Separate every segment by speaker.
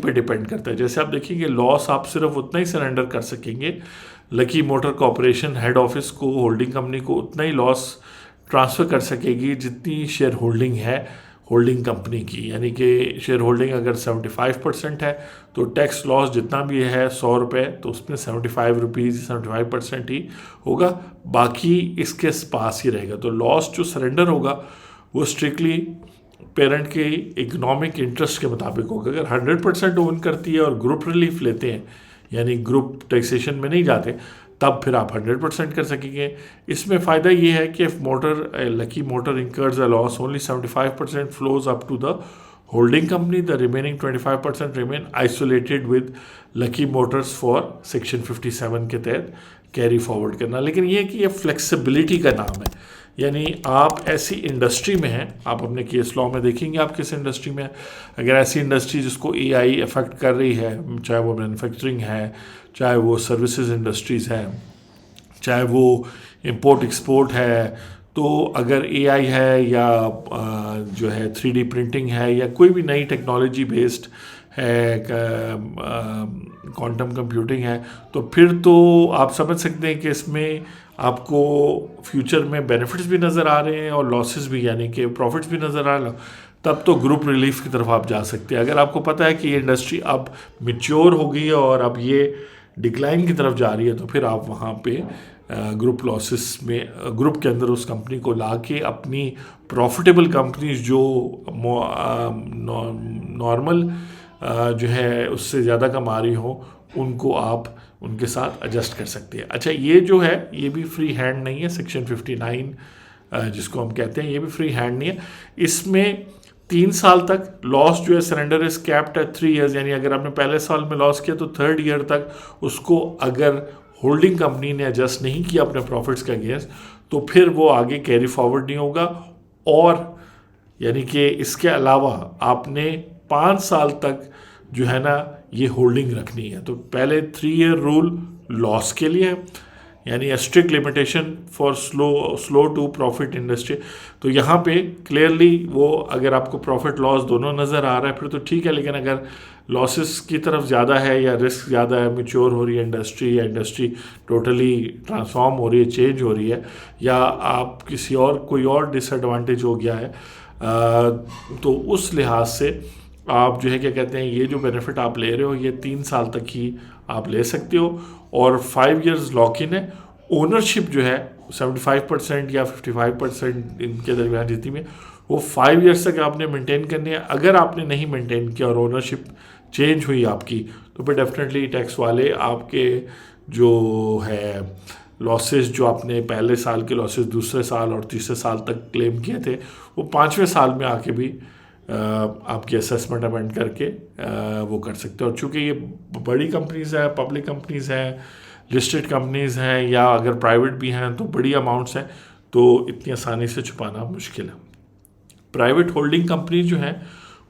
Speaker 1: पे डिपेंड करता है। जैसे आप देखेंगे लॉस आप सिर्फ उतना ही सरेंडर कर सकेंगे, lucky motor corporation head office को, होल्डिंग कंपनी को उतना ही लॉस ट्रांसफ़र कर सकेगी जितनी शेयर होल्डिंग है होल्डिंग कंपनी की। यानी कि शेयर होल्डिंग अगर 75% है तो टैक्स लॉस जितना भी है 100 रुपये, तो उसमें 75 रुपीज़ 75% ही होगा, बाकी इसके पास ही रहेगा। तो लॉस जो सरेंडर होगा वो स्ट्रिक्टली पेरेंट के इकोनॉमिक इंटरेस्ट के मुताबिक होगा। अगर 100% ओन करती है और ग्रुप रिलीफ लेते हैं, यानी ग्रुप टैक्सेशन में नहीं जाते, तब फिर आप 100% कर सकेंगे। इसमें फ़ायदा ये है कि Lucky Motor incurs a loss only 75% flows up to the holding company, the remaining 25% remain isolated with Lucky Motors for section 57 के तहत कैरी फॉरवर्ड करना। लेकिन ये कि ये फ्लेक्सिबिलिटी का नाम है, यानी आप ऐसी इंडस्ट्री में हैं, आप अपने केस लॉ में देखेंगे आप किस इंडस्ट्री में हैं। अगर ऐसी इंडस्ट्री जिसको एआई अफेक्ट कर रही है, चाहे वो मैन्युफैक्चरिंग है, चाहे वो सर्विसेज इंडस्ट्रीज़ है, चाहे वो इंपोर्ट एक्सपोर्ट है, तो अगर एआई है या जो है 3D प्रिंटिंग है या कोई भी नई टेक्नोलॉजी बेस्ड है, क्वांटम कंप्यूटिंग है, तो फिर तो आप समझ सकते हैं कि इसमें आपको फ्यूचर में बेनिफिट्स भी नज़र आ रहे हैं और लॉसेस भी, यानी कि प्रॉफिट्स भी नज़र आ रहे हैं, तब तो ग्रुप रिलीफ की तरफ आप जा सकते हैं। अगर आपको पता है कि ये इंडस्ट्री अब मैच्योर हो गई है और अब ये डिक्लाइन की तरफ जा रही है, तो फिर आप वहाँ पे ग्रुप लॉसेस में ग्रुप के अंदर उस कंपनी को ला के अपनी प्रॉफिटेबल कंपनीज जो नॉर्मल जो है उससे ज़्यादा कमा रही हो, उनको आप उनके साथ एडजस्ट कर सकते हैं। अच्छा, ये जो है ये भी फ्री हैंड नहीं है। सेक्शन 59 जिसको हम कहते हैं, ये भी फ्री हैंड नहीं है। इसमें 3 साल तक लॉस जो है surrender is capped at 3 years, यानी अगर आपने पहले साल में लॉस किया तो 3rd ईयर तक उसको अगर होल्डिंग कंपनी ने एडजस्ट नहीं किया अपने प्रॉफिट्स का अगेंस्ट, तो फिर वो आगे कैरी फॉरवर्ड नहीं होगा। और यानी कि इसके अलावा आपने 5 साल तक जो है ना ये होल्डिंग रखनी है। तो पहले 3 ईयर रूल लॉस के लिए है, यानी strict limitation for slow to profit industry. तो यहाँ पे क्लियरली वो अगर आपको प्रॉफिट लॉस दोनों नज़र आ रहा है फिर तो ठीक है, लेकिन अगर लॉसेस की तरफ ज़्यादा है या रिस्क ज़्यादा है, मैच्योर हो रही है इंडस्ट्री या इंडस्ट्री टोटली ट्रांसफॉर्म हो रही है, चेंज हो रही है, या आप किसी और कोई और डिसएडवांटेज हो गया है, तो उस लिहाज से आप जो है क्या कहते हैं, ये जो बेनिफिट आप ले रहे हो ये 3 साल तक ही आप ले सकते हो। और 5 इयर्स लॉक इन है। ओनरशिप जो है 75% या 55% इनके दरमियान जितनी में, वो 5 इयर्स तक आपने मेंटेन करनी है। अगर आपने नहीं मेंटेन किया और ओनरशिप चेंज हुई आपकी, तो फिर डेफिनेटली टैक्स वाले आपके जो है लॉसेस जो आपने पहले साल के लॉसेस दूसरे साल और तीसरे साल तक क्लेम किए थे, वो 5वें साल में आके भी आपकी असेसमेंट अमेंड करके वो कर सकते हो। और चूँकि ये बड़ी कंपनीज़ हैं, पब्लिक कंपनीज़ हैं, लिस्टेड कंपनीज़ हैं, या अगर प्राइवेट भी हैं तो बड़ी अमाउंट्स हैं, तो इतनी आसानी से छुपाना मुश्किल है। प्राइवेट होल्डिंग कंपनी जो हैं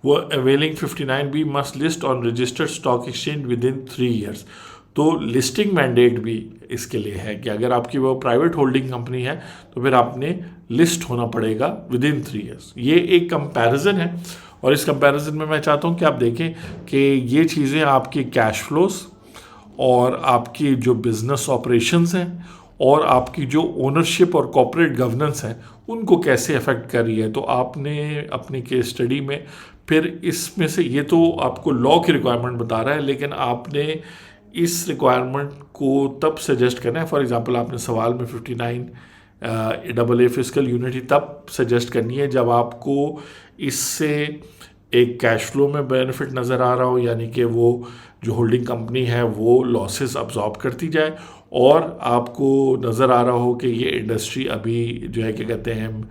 Speaker 1: वो availing 59B must list on registered stock exchange with in 3 years. तो लिस्टिंग मैंडेट भी इसके लिए है कि अगर आपकी वो प्राइवेट होल्डिंग कंपनी है तो फिर आपने लिस्ट होना पड़ेगा विद इन 3 ईयर्स। ये एक कंपैरिजन है, और इस कंपैरिजन में मैं चाहता हूँ कि आप देखें कि ये चीज़ें आपकी कैश फ्लोस और आपकी जो बिज़नेस ऑपरेशंस हैं और आपकी जो ओनरशिप और कॉर्पोरेट गवर्नेंस है उनको कैसे अफेक्ट कर रही है। तो आपने अपनी केस स्टडी में फिर इसमें से, ये तो आपको लॉ की रिक्वायरमेंट बता रहा है, लेकिन आपने इस रिक्वायरमेंट को तब सजेस्ट करना है। फॉर एग्जांपल आपने सवाल में 59 AA फिस्कल यूनिटी तब सजेस्ट करनी है जब आपको इससे एक कैश फ्लो में बेनिफिट नज़र आ रहा हो, यानी कि वो जो होल्डिंग कंपनी है वो लॉसेस अब्जॉर्ब करती जाए, और आपको नज़र आ रहा हो कि ये इंडस्ट्री अभी जो है क्या कहते हैं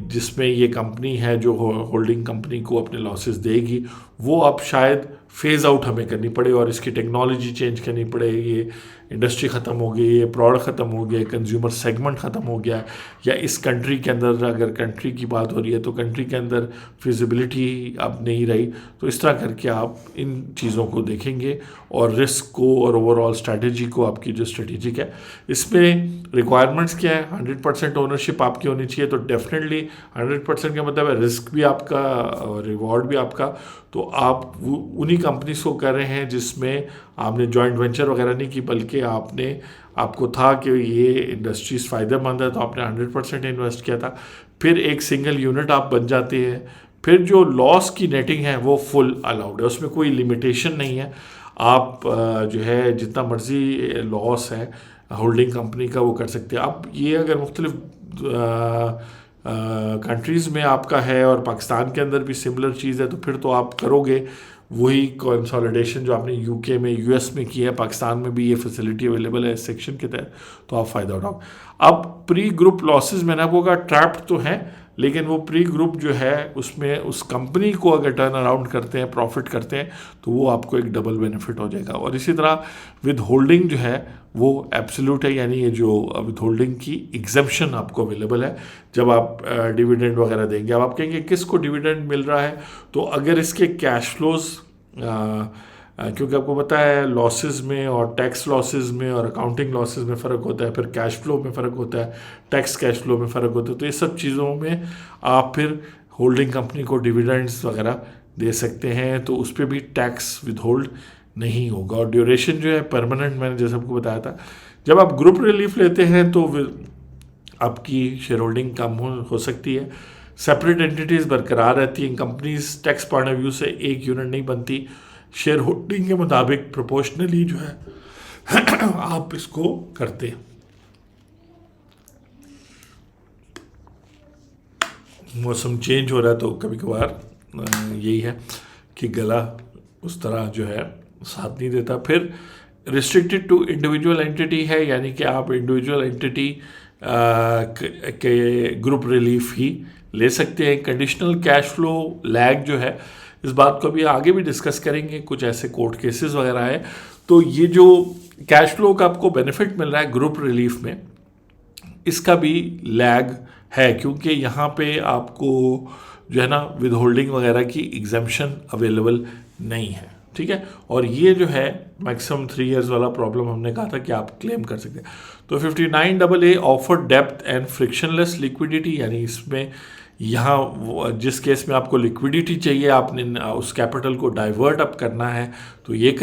Speaker 1: जिसमें ये कंपनी है जो होल्डिंग कंपनी को अपने लॉसेस देगी, वो अब शायद फेज़ आउट हमें करनी पड़े और इसकी टेक्नोलॉजी चेंज करनी पड़े, ये इंडस्ट्री ख़त्म हो गई, ये प्रोडक्ट ख़त्म हो गया, कंज्यूमर सेगमेंट ख़त्म हो गया, या इस कंट्री के अंदर अगर कंट्री की बात हो रही है तो कंट्री के अंदर फिजिबिलिटी अब नहीं रही, तो इस तरह करके आप इन चीज़ों को देखेंगे और रिस्क को और ओवरऑल स्ट्रैटेजी को, आपकी जो स्ट्रेटेजिक है इसमें रिक्वायरमेंट्स क्या है। 100% ओनरशिप आपकी होनी चाहिए, तो डेफिनेटली 100% का मतलब है रिस्क भी आपका और रिवॉर्ड भी आपका। तो आप उन्हीं कंपनीज को कर रहे हैं जिसमें आपने जॉइंट वेंचर वगैरह नहीं की, बल्कि आपको था कि ये इंडस्ट्रीज फ़ायदेमंद है तो आपने 100% इन्वेस्ट किया था। फिर एक सिंगल यूनिट आप बन जाते हैं, फिर जो लॉस की नेटिंग है वो फुल अलाउड है, उसमें कोई लिमिटेशन नहीं है। आप जो है जितना मर्जी लॉस है होल्डिंग कंपनी का वो कर सकते हैं। अब ये अगर मुख्तलिफ कंट्रीज़ में आपका है और पाकिस्तान के अंदर भी सिमिलर चीज़ है, तो फिर तो आप करोगे वही कंसोलिडेशन जो आपने यूके में यूएस में किया है, पाकिस्तान में भी ये फैसिलिटी अवेलेबल है इस सेक्शन के तहत, तो आप फ़ायदा उठाओ। अब प्री ग्रुप लॉसेस मैंने आपको कहा ट्रैप्ड तो हैं, लेकिन वो प्री ग्रुप जो है उसमें उस कंपनी को अगर टर्न अराउंड करते हैं, प्रॉफिट करते हैं, तो वो आपको एक डबल बेनिफिट हो जाएगा। और इसी तरह विद होल्डिंग जो है वो एब्सोल्यूट है, यानी ये जो विद होल्डिंग की एग्जम्पशन आपको अवेलेबल है जब आप डिविडेंड वगैरह देंगे। अब आप कहेंगे किसको डिविडेंड मिल रहा है, तो अगर इसके कैश फ्लोज, क्योंकि आपको पता है लॉसेस में और टैक्स लॉसेस में और अकाउंटिंग लॉसेस में फ़र्क होता है, फिर कैश फ्लो में फ़र्क होता है, टैक्स कैश फ्लो में फ़र्क होता है, तो ये सब चीज़ों में आप फिर होल्डिंग कंपनी को डिविडेंड्स वगैरह दे सकते हैं, तो उस पर भी टैक्स विद होल्ड नहीं होगा। और ड्यूरेशन जो है परमानेंट, मैंने जैसे आपको बताया था। जब आप ग्रुप रिलीफ लेते हैं तो आपकी शेयर होल्डिंग कम हो सकती है, सेपरेट एंटिटीज़ बरकरार रहती हैं, companies tax point of view से एक यूनिट नहीं बनती, शेयर होल्डिंग के मुताबिक प्रोपोर्शनली जो है आप इसको करते हैं। मौसम चेंज हो रहा है तो कभी कभार यही है कि गला उस तरह जो है साथ नहीं देता। फिर रिस्ट्रिक्टेड टू इंडिविजुअल एंटिटी है, यानी कि आप इंडिविजुअल एंटिटी के ग्रुप रिलीफ ही ले सकते हैं। कंडीशनल कैश फ्लो लैग जो है, इस बात को भी आगे भी डिस्कस करेंगे, कुछ ऐसे कोर्ट केसेस वगैरह है। तो ये जो कैश फ्लो का आपको बेनिफिट मिल रहा है ग्रुप रिलीफ में, इसका भी लैग है, क्योंकि यहाँ पे आपको जो है ना विद होल्डिंग वगैरह की एग्जम्पशन अवेलेबल नहीं है, ठीक है। और ये जो है मैक्सिमम 3 इयर्स वाला प्रॉब्लम हमने कहा था कि आप क्लेम कर सकते हैं। तो 59AA offer depth and frictionless liquidity, यानी इसमें यहाँ जिस केस में आपको लिक्विडिटी चाहिए, आपने उस कैपिटल को डाइवर्ट अप करना है, तो ये